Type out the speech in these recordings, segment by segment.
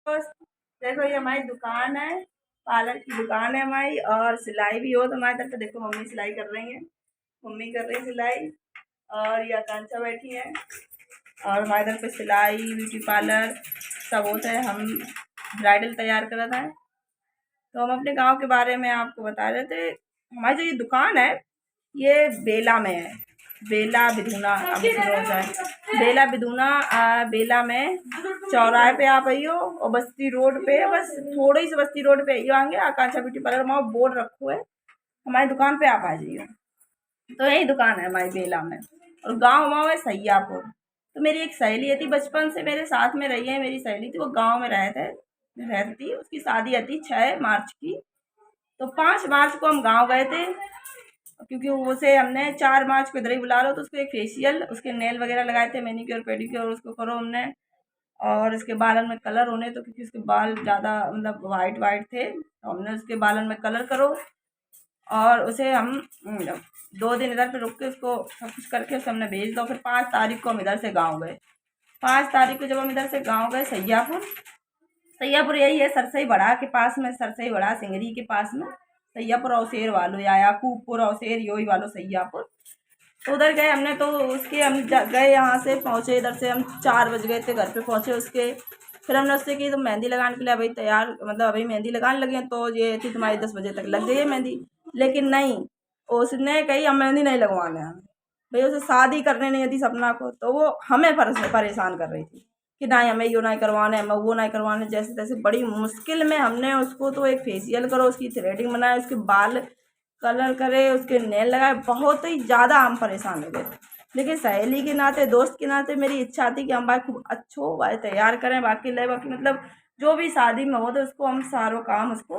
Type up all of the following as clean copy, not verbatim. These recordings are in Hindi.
दोस्त, देखो ये हमारी दुकान है। पार्लर की दुकान है हमारी, और सिलाई भी हो तो हमारी तरफ से। देखो मम्मी सिलाई कर रही है, मम्मी कर रही है सिलाई। और ये आकांक्षा बैठी है। और हमारी तरफ पे सिलाई, ब्यूटी पार्लर सब होता है। हम ब्राइडल तैयार कर रहा था। तो हम अपने गांव के बारे में आपको बता रहे थे। हमारी जो ये दुकान है, ये बेला में है। बेला बिधुना, अब सुनो जाए। बेला बिधुना, बेला में चौराहे पे आप आइयो, और बस्ती रोड पे, बस थोड़ी सी बस्ती रोड पे आइयो, आगे आकांक्षा ब्यूटी पार्लर वहाँ बोर्ड रखो है। हमारी दुकान पे आप आ जाइए। तो यही दुकान है हमारी बेला में। और गांव वहाँ है सैयापुर। तो मेरी एक सहेली थी, बचपन से मेरे साथ में रही है। मेरी सहेली थी, वो गांव में रहती थी। उसकी शादी थी 6 मार्च की। तो 5 मार्च को हम गांव गए थे, क्योंकि उसे हमने 4 मार्च को इधर ही बुला लो। तो उसको एक फेशियल, उसके नेल वगैरह लगाए थे, मैनिक्योर पेडिक्योर उसको करो हमने। और उसके बालन में कलर होने, तो क्योंकि उसके बाल ज़्यादा मतलब वाइट वाइट थे, तो हमने उसके बालन में कलर करो। और उसे हम 2 दिन इधर पे रुक के उसको सब कुछ करके उसे हमने भेज दो। फिर 5 तारीख को हम इधर से गाँव गए। 5 तारीख को जब हम इधर से गाँव गए सैयापुर, सैयापुर यही है सरसई बड़ा के पास में, सरसई बड़ा सिंगरी के पास में। सैयापुर अवसेर वालो या याकूबपुर अवसेर योही वालो सैयापुर। तो उधर गए हमने। तो उसके हम गए, यहाँ से पहुँचे, इधर से हम 4 बज गए थे घर पे पहुँचे उसके। फिर हमने उससे की तो मेहंदी लगाने के लिए अभी तैयार, मतलब अभी मेहंदी लगाने लगे हैं, तो ये थी तुम्हारी 10 बजे तक लग जाइए मेहंदी। लेकिन नहीं, उसने कही हम मेहंदी नहीं लगवाने हैं। भाई उसे शादी करने नहीं थी सपना को, तो वो हमें परेशान कर रही थी कि नहीं हमें यो नहीं करवाने, हमें वो नहीं करवाने। जैसे तैसे बड़ी मुश्किल में हमने उसको तो एक फेशियल करो, उसकी थ्रेडिंग बनाए, उसके बाल कलर करे, उसके नेल लगाए। बहुत ही ज़्यादा हम परेशान हो गए थे। लेकिन सहेली के नाते, दोस्त के नाते मेरी इच्छा थी कि हम भाई खूब अच्छो भाई तैयार करें, बाकी मतलब जो भी शादी में हो तो उसको हम सारों काम उसको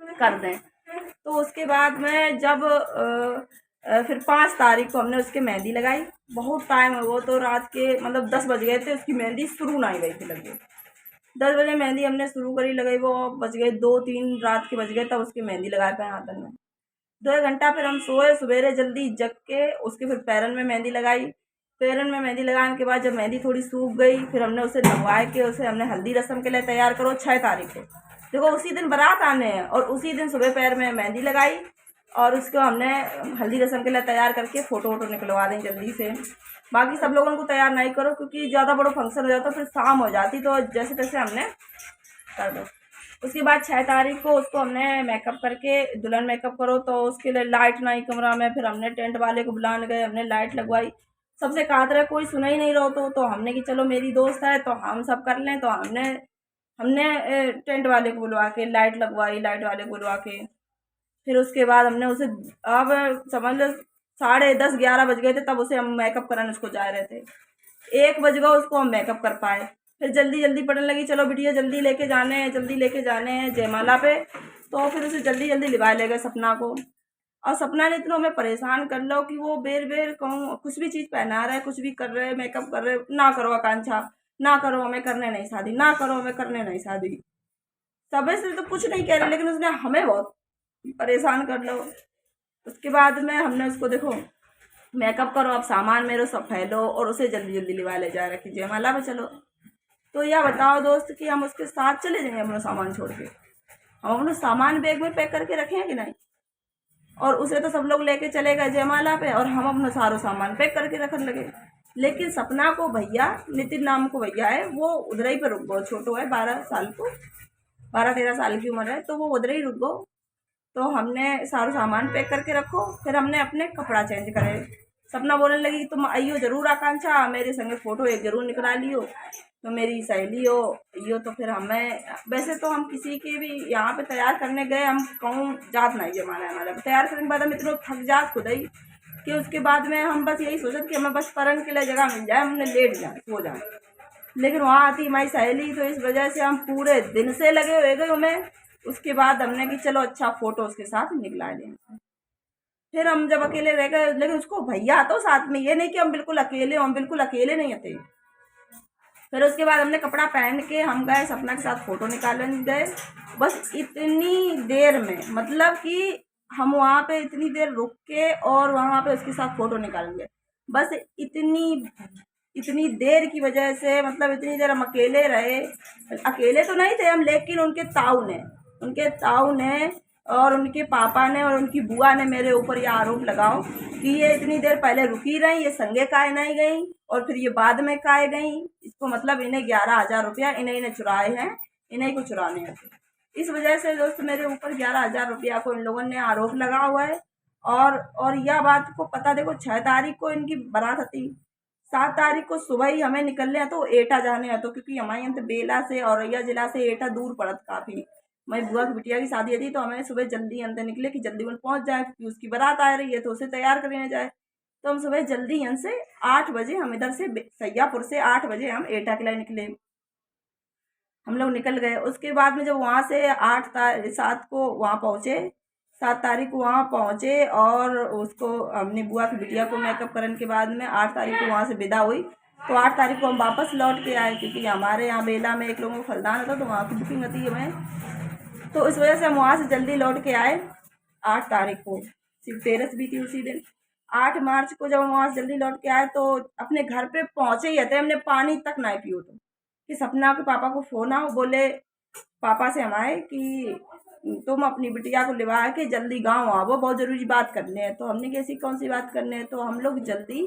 कर दें। तो उसके बाद में जब फिर 5 तारीख को हमने उसके मेहंदी लगाई। बहुत टाइम है, वो तो रात के मतलब 10 बज गए थे, उसकी मेहंदी शुरू नहीं गई थी लगी। 10 बजे मेहंदी हमने शुरू करी, लगाई वो बज गए 2-3 रात के बज गए, तब उसकी मेहंदी लगाए पाए हाथन में। 2 घंटा फिर हम सोए, सवेरे जल्दी जग के उसके फिर पैरन में मेहंदी लगाई। पैरन में मेहंदी लगाने के बाद जब मेहंदी थोड़ी सूख गई, फिर हमने उसे नहवा के उसे हमने हल्दी रस्म के लिए तैयार करो 6 तारीख को। देखो उसी दिन बारात आने हैं, और उसी दिन सुबह पैर में मेहंदी लगाई। और उसको हमने हल्दी रस्म के लिए तैयार करके फ़ोटो वोटो निकलवा दें जल्दी से। बाकी सब लोगों को तैयार नहीं करो, क्योंकि ज़्यादा बड़ा फंक्शन हो जाता, फिर शाम हो जाती। तो जैसे तैसे हमने कर दो। उसके बाद 6 तारीख को उसको हमने मेकअप करके, दुल्हन मेकअप करो, तो उसके लिए लाइट नहीं कमरा में। फिर हमने टेंट वाले को बुलाने गए, हमने लाइट लगवाई। सबसे कहा था कोई सुना ही नहीं रहो, तो हमने कि चलो मेरी दोस्त है तो हम सब कर लें। तो हमने हमने टेंट वाले को बुलवा के लाइट लगवाई, लाइट वाले को बुलवा के। फिर उसके बाद हमने उसे, अब समझ लो 10:30-11 बज गए थे, तब उसे हम मेकअप कराने उसको जा रहे थे। 1 बज गया उसको हम मेकअप कर पाए। फिर जल्दी जल्दी पड़ने लगी, चलो बिटिया जल्दी लेके जाने हैं, जल्दी लेके जाने हैं जयमाला पे। तो फिर उसे जल्दी जल्दी लिवा ले गए सपना को। और सपना ने इतना हमें परेशान कर लो कि वो बेर बेर कहूँ कुछ भी चीज़ पहना रहे, कुछ भी कर रहे, मेकअप कर रहे, ना करो आकांक्षा, ना करो हमें करने नहीं शादी, ना करो हमें करने नहीं शादी। सबे से तो कुछ नहीं कह रहे, लेकिन उसने हमें बहुत परेशान कर लो। उसके बाद में हमने उसको, देखो मेकअप करो, अब सामान मेरे सब फैलो, और उसे जल्दी जल्दी लिवा ले जा रखी जयमाला में चलो। तो यह बताओ दोस्त कि हम उसके साथ चले जाएंगे अपना सामान छोड़ के? हम अपना सामान बैग में पैक करके रखें कि नहीं? और उसे तो सब लोग लेके चले गए जयमाला पे, और हम अपना सारा सामान पैक करके रखने लगे। लेकिन सपना को भैया, नितिन नाम को भैया है, वो उधर ही पे रुक गो। छोटो है 12 साल को, 12-13 साल की उम्र है, तो वो उधर ही रुक गो। तो हमने सारा सामान पैक करके रखो। फिर हमने अपने कपड़ा चेंज करे। सपना बोलने लगी तुम आइयो जरूर आकांक्षा, मेरे संगे फोटो एक जरूर निकला लियो, तो मेरी सहेली हो यो। तो फिर हमें, वैसे तो हम किसी के भी यहाँ पे तैयार करने गए, हम कहूँ जात नहीं जमाना है हमारा। तैयार करने के बाद हम इतना थक जात खुद ही, कि उसके बाद में हम बस यही सोचते कि हमें बस परन के लिए जगह मिल जाए, हमने लेट जाए, सो जाए। लेकिन वहाँ आती हमारी सहेली, तो इस वजह से हम पूरे दिन से लगे हुए गए हमें। उसके बाद हमने कि चलो अच्छा फोटो उसके साथ निकला लें। फिर हम जब अकेले रह गए, लेकिन उसको भैया तो साथ में, ये नहीं कि हम बिल्कुल अकेले, हम बिल्कुल अकेले नहीं थे। फिर उसके बाद हमने कपड़ा पहन के हम गए सपना के साथ फोटो निकालने गए। बस इतनी देर में, मतलब कि हम वहाँ पे इतनी देर रुक के और वहाँ पे उसके साथ फोटो निकालेंगे, बस इतनी इतनी देर की वजह से, मतलब इतनी देर हम अकेले रहे। अकेले तो नहीं थे हम, लेकिन उनके ताऊ ने और उनके पापा ने और उनकी बुआ ने मेरे ऊपर ये आरोप लगाओ कि ये इतनी देर पहले रुकी रही, ये संगे काहे नहीं गई और फिर ये बाद में काहे गई। इसको मतलब इन्हें 11,000 रुपया इन्हें चुराए हैं, इन्हीं को चुराने हैं। इस वजह से दोस्त मेरे ऊपर 11,000 रुपया को इन लोगों ने आरोप लगा हुआ है। और यह बात को पता, देखो 6 तारीख को इनकी बारात थी, 7 तारीख को सुबह ही हमें निकलने हैं तो एटा जाने हैं तो, क्योंकि हमारे यहाँ बेला से औरैया जिला से एटा दूर पड़त काफ़ी। मेरी बुआ की बिटिया की शादी थी तो हमें सुबह जल्दी अंदर निकले कि जल्दी उन पहुँच जाए, क्योंकि उसकी बारात आ रही है तो उसे तैयार करने जाए। तो हम सुबह जल्दी यहाँ से 8 बजे, हम इधर से सैयापुर से 8 बजे हम एटा के लिए निकले। हम लोग निकल गए। उसके बाद में जब वहाँ से 7 को वहाँ पहुँचे, 7 तारीख को वहाँ पहुँचे और उसको हमने बुआ की बिटिया को मेकअप करने के बाद में 8 तारीख को वहाँ से विदा हुई। तो 8 तारीख को हम वापस लौट के आए, क्योंकि हमारे यहाँ बेला में एक लोगों को फलदान होता तो वहाँ की बुकिंग होती है हमें। तो इस वजह से हम वहाँ से जल्दी लौट के आए 8 तारीख को। सिर्फ तेरस भी थी उसी दिन। 8 मार्च को जब हम वहाँ से जल्दी लौट के आए तो अपने घर पे पहुँचे ही थे, हमने पानी तक नहीं पियो तो कि सपना के पापा को फ़ोन आओ, बोले पापा से हमारे कि तुम अपनी बिटिया को लिवा के जल्दी गांव आओ, बहुत ज़रूरी बात करने है। तो हमने कैसी कौन सी बात करने है, तो हम लोग जल्दी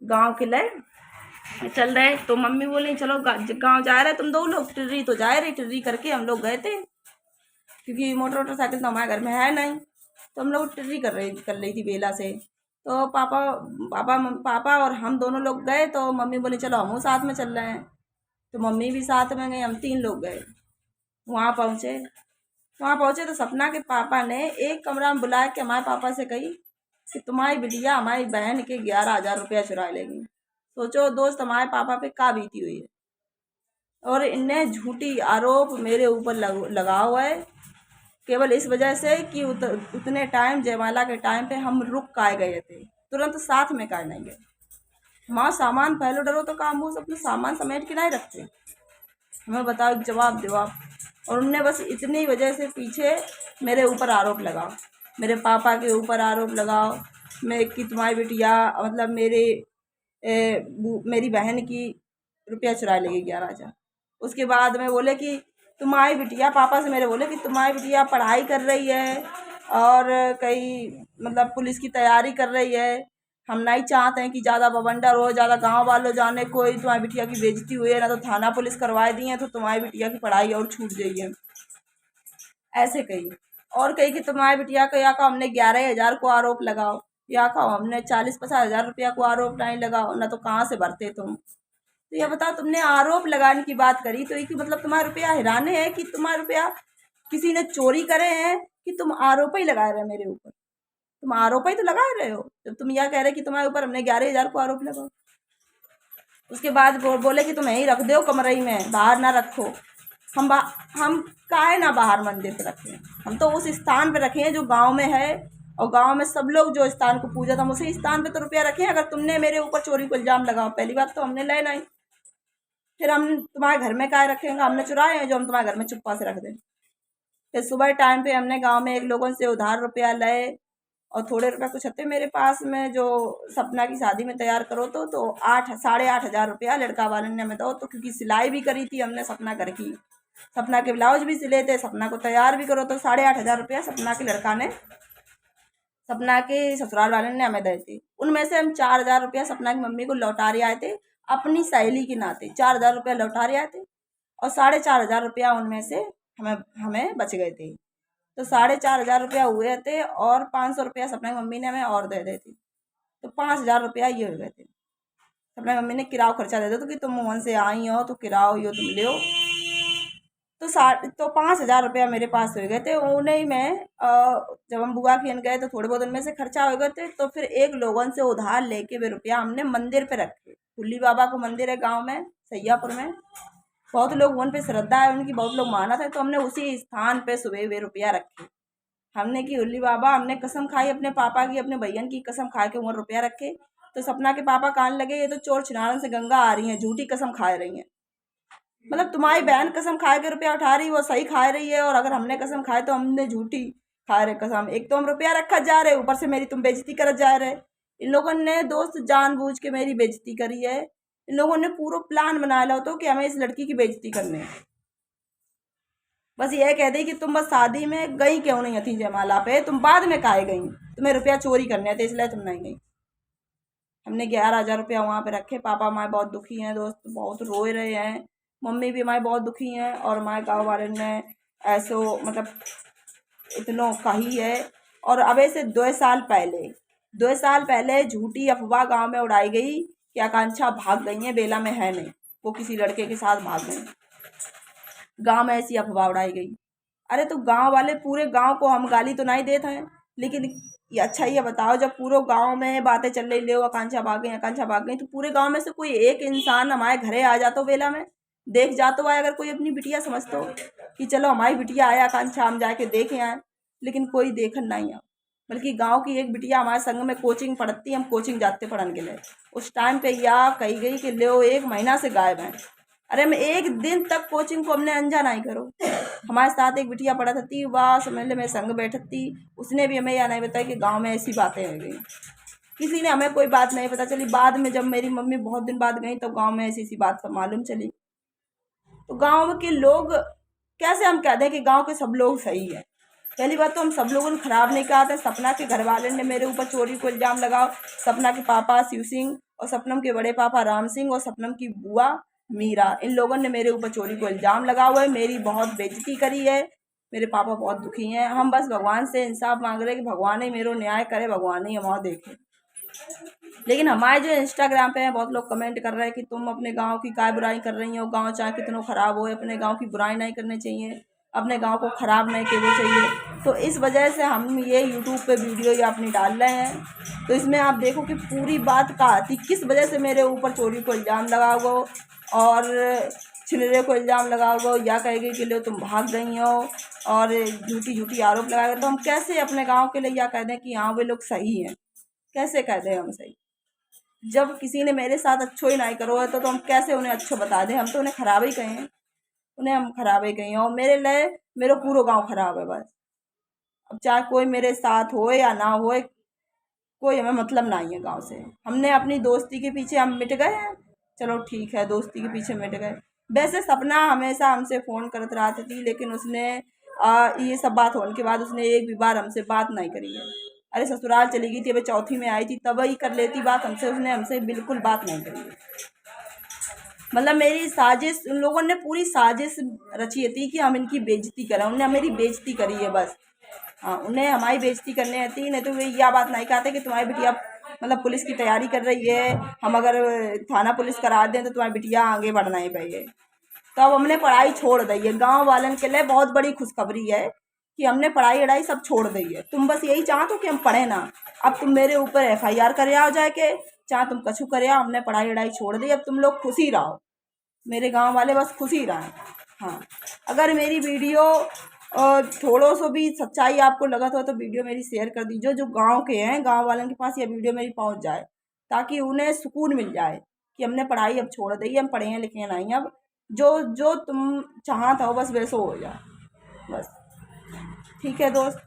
गांव के लिए चल रहे। तो मम्मी बोली चलो गांव जा रहे तुम दो लोग, टिर्री तो जा रही, टिर्री करके हम लोग गए थे, क्योंकि मोटरसाइकिल तो हमारे घर में है नहीं। तो हम लोग टिर्री कर रही थी बेला से। तो पापा पापा पापा और हम दोनों लोग गए। तो मम्मी बोली चलो हम साथ में चल रहे हैं। तो मम्मी भी साथ में गई, हम 3 लोग गए। वहाँ पहुँचे तो सपना के पापा ने एक कमरा में बुला के हमारे पापा से कही कि तुम्हारी बिटिया हमारी बहन के 11,000 रुपया चुरा लेगी। सोचो दोस्त, हमारे पापा पे का बीती हुई है। और इनने झूठी आरोप मेरे ऊपर लगा हुआ है, केवल इस वजह से कि उतने टाइम जयमाला के टाइम पे हम रुक काहे गए थे, तुरंत साथ में काहे नहीं गए। हमारा सामान पहले डरो तो काम हो, अपना सामान समेट के नहीं रखते। हमें बताओ, एक जवाब दो आप। और उनने बस इतनी वजह से पीछे मेरे ऊपर आरोप लगाओ, मेरे पापा के ऊपर आरोप लगाओ मैं कि तुम्हारी बिटिया मतलब मेरी बहन की रुपया चुरा लेगी 11,000। उसके बाद में बोले कि तुम्हारी बिटिया, पापा से मेरे बोले कि तुम्हारी बिटिया पढ़ाई कर रही है और कई मतलब पुलिस की तैयारी कर रही है। हम नहीं चाहते हैं कि ज़्यादा बवंडर हो, ज़्यादा गांव वालों जाने कोई तुम्हारी बिटिया की बेइज्जती हुई है, ना तो थाना पुलिस करवा दी है तो तुम्हारी बिटिया की पढ़ाई और छूट गई है, ऐसे कही। और कही कि तुम्हारी बिटिया को या का हमने 11,000 को आरोप लगाओ, या का हमने 40-50 हज़ार रुपया को आरोप नहीं लगाओ, ना तो कहाँ से भरते तुम। तो ये बताओ, तुमने आरोप लगाने की बात करी तो ये कि मतलब तुम्हारा रुपया हिराने है कि तुम्हारा रुपया किसी ने चोरी करे हैं, कि तुम आरोप ही लगा रहे हो मेरे ऊपर। तुम आरोप ही तो लगा रहे हो जब तुम यह कह रहे कि तुम्हारे ऊपर हमने 11,000 को आरोप लगाओ। उसके बाद बोले कि तुम यहीं रख दो कमरे में, बाहर ना रखो। हम काहे ना बाहर मंदिर पे रखें, हम तो उस स्थान पे रखे हैं जो गांव में है, और गांव में सब लोग जो स्थान को पूजा था उसी स्थान पे तो रुपया रखें। अगर तुमने मेरे ऊपर चोरी को इल्जाम लगाओ, पहली बात तो हमने ले नहीं, फिर हम तुम्हारे घर में काहे रखेंगे, हमने चुराए हैं जो हम तुम्हारे घर में चुप्पा से रख दें। फिर सुबह टाइम पे हमने गांव में एक लोगों से उधार रुपया लाए, और थोड़े रुपये कुछ थे मेरे पास में जो सपना की शादी में तैयार करो तो 8-8,500 रुपया लड़का वाले ने हमें दो। तो क्योंकि सिलाई भी करी थी हमने सपना घर की, सपना के ब्लाउज भी सिले थे, सपना को तैयार भी करो, तो 8,500 रुपया सपना के लड़का ने, सपना के ससुराल वाले ने हमें दिए थे। उनमें से हम 4,000 रुपया सपना की मम्मी को लौटा रहे आए थे, अपनी सहेली के नाते 4,000 रुपया लौटा रहे आए थे, और 4,500 रुपया उनमें से हमें हमें बच गए थे। तो 4,500 रुपया हुए थे, और 500 रुपया सपना की मम्मी ने हमें और दे दी थी, तो 5,000 रुपया ये हो गए थे। सपना की मम्मी ने किराया खर्चा दे दो तो कि तुम वहाँ से आई हो तो किराया यो तुम ले हो। तो 5,000 रुपया मेरे पास हो गए थे। उन्हें मैं जब हम बुआ के यहाँ गए तो थोड़े बहुत उनमें से खर्चा हो गए थे। तो फिर एक लोगों से उधार लेके वे रुपया हमने मंदिर पे रखे। हुल्ली बाबा को मंदिर है गांव में सैयापुर में, बहुत लोग उन पे श्रद्धा है उनकी, बहुत लोग मानत है, तो हमने उसी स्थान पे सुबह वे रुपया रखे। हमने कि हुल्ली बाबा, हमने कसम खाई अपने पापा की, अपने भैया की कसम खा के वहाँ रुपया रखे। तो सपना के पापा कहने लगे ये तो चोर छिनारन से गंगा आ रही हैं, झूठी कसम खा रही हैं। मतलब तुम्हारी बहन कसम खाए के रुपया उठा रही, वो सही खा रही है, और अगर हमने कसम खाए तो हमने झूठी खा रहे कसम। एक तो हम रुपया रखा जा रहे, ऊपर से मेरी तुम बेइज्जती करत जा रहे। इन लोगों ने दोस्त जानबूझ के मेरी बेइज्जती करी है, इन लोगों ने पूरा प्लान बनाया लो तो कि हमें इस लड़की की बेइज्जती करनी है। बस ये कह दे कि तुम बस शादी में गई क्यों नहीं थी जयमाला पे, तुम बाद में काहे गई, तुम्हें रुपया चोरी करने थे इसलिए तुम नहीं गई। हमने 11,000 रुपया वहाँ पे रखे। पापा हमारे बहुत दुखी हैं दोस्त, बहुत रोए रहे हैं। मम्मी भी हमारे बहुत दुखी हैं और हमारे गाँव वाले ने ऐसो मतलब इतनों कही है। और अब से 2 साल पहले झूठी अफवाह गांव में उड़ाई गई कि आकांक्षा भाग गई है, बेला में है नहीं, वो किसी लड़के के साथ भाग गई। गांव में ऐसी अफवाह उड़ाई गई। अरे तो गांव वाले पूरे गांव को हम गाली तो नहीं देते हैं, लेकिन ये अच्छा ये बताओ जब पूरे गांव में बातें चल रही ले आकांक्षा भाग गई, आकांक्षा भाग गई, तो पूरे गांव में से कोई एक इंसान हमारे घरे आ जाता बेला में, देख जातो है, अगर कोई अपनी बिटिया समझते हो कि चलो हमारी बिटिया आया आकांक्षा हम जाके देखे आए, लेकिन कोई देखन नहीं आ। बल्कि गांव की एक बिटिया हमारे संग में कोचिंग पढ़ती, हम कोचिंग जाते पढ़ने के लिए, उस टाइम पे या कही गई कि ले 1 महीना से गायब हैं। अरे हम 1 दिन तक कोचिंग को हमने अंजा नहीं करो। हमारे साथ एक बिटिया पढ़ा थी, वह समझ ले मेरे संग बैठत थी, उसने भी हमें यह नहीं बताया कि गांव में ऐसी बातें हो गई। किसी ने हमें कोई बात नहीं पता चली। बाद में जब मेरी मम्मी बहुत दिन बाद गई तो गांव में ऐसी ऐसी बात सब मालूम चली। तो गांव के लोग कैसे हम कह दें कि गांव के सब लोग सही है। पहली बात तो हम सब लोगों ने खराब नहीं कहा था। सपना के घर वाले ने मेरे ऊपर चोरी को इल्ज़ाम लगाओ। सपना के पापा शिव सिंह और सपनम के बड़े पापा राम सिंह और सपनम की बुआ मीरा, इन लोगों ने मेरे ऊपर चोरी को इल्ज़ाम लगा हुआ है, मेरी बहुत बेइज्जती करी है। मेरे पापा बहुत दुखी हैं। हम बस भगवान से इंसाफ मांग रहे हैं कि भगवान ही मेरा न्याय करे, भगवान ही हमारा देखे। लेकिन हमारे जो इंस्टाग्राम पे हैं बहुत लोग कमेंट कर रहे हैं कि तुम अपने गांव की काय बुराई कर रही हो, गांव चाहे कितनों ख़राब हो, अपने गांव की बुराई नहीं करनी चाहिए, अपने गांव को ख़राब नहीं करना चाहिए। तो इस वजह से हम ये यूट्यूब पे वीडियो या अपनी डाल रहे हैं। तो इसमें आप देखो कि पूरी बात कहा थी, किस वजह से मेरे ऊपर चोरी को इल्ज़ाम लगाओ और छिनरे को इल्ज़ाम लगाओ, या कहेगी कि लो तुम भाग गई हो और झूठी झूठी आरोप लगाएगा। तो हम कैसे अपने गाँव के लिए या कह दें कि हाँ वे लोग सही हैं, कैसे कह दें हम सही। जब किसी ने मेरे साथ अच्छो ही नहीं करो है तो हम कैसे उन्हें अच्छो बता दें। हम तो उन्हें ख़राब ही कहें, उन्हें हम ख़राब ही कहें। और मेरे लिए मेरा पूरा गांव ख़राब है बस। अब चाहे कोई मेरे साथ हो या ना हो, कोई हमें मतलब नहीं है गांव से। हमने अपनी दोस्ती के पीछे हम मिट गए हैं, चलो ठीक है दोस्ती के पीछे मिट गए। वैसे सपना हमेशा हमसे फ़ोन करते रहती थी, लेकिन उसने ये सब बात होने के बाद उसने एक भी बार हमसे बात नहीं करी है। अरे ससुराल चली गई थी, अभी चौथी में आई थी तब ही कर लेती बात हमसे, उसने हमसे बिल्कुल बात नहीं करी है। मतलब मेरी साजिश, उन लोगों ने पूरी साजिश रची थी कि हम इनकी बेइज्जती करें। उन्होंने मेरी बेइज्जती करी है बस। हाँ, उन्हें हमारी बेइज्जती करनी थी, नहीं तो वे यह बात नहीं कहते कि तुम्हारी बिटिया मतलब पुलिस की तैयारी कर रही है, हम अगर थाना पुलिस करा दें तो तुम्हारी बिटिया आगे बढ़ना ही पाएगी। तो अब हमने पढ़ाई छोड़ दी है। गाँव वालन के लिए बहुत बड़ी खुशखबरी है कि हमने पढ़ाई वढ़ाई सब छोड़ दी है। तुम बस यही चाहते हो कि हम पढ़े ना, अब तुम मेरे ऊपर FIR करे आओ जाके, चाहे तुम कछु करे आओ, हमने पढ़ाई वढ़ाई छोड़ दी। अब तुम लोग खुशी रहो, मेरे गांव वाले बस खुशी रहें। हाँ, अगर मेरी वीडियो थोड़ो सो भी सच्चाई आपको लगा तो वीडियो मेरी शेयर कर दीजिए, जो गांव के हैं, गांव वालों के पास ये वीडियो मेरी पहुंच जाए, ताकि उन्हें सुकून मिल जाए कि हमने पढ़ाई अब छोड़ दी, हम पढ़े हैं लिखे हैं नहीं, अब जो जो तुम चाहता हो बस वैसे हो जाए बस। ठीक है दोस्त।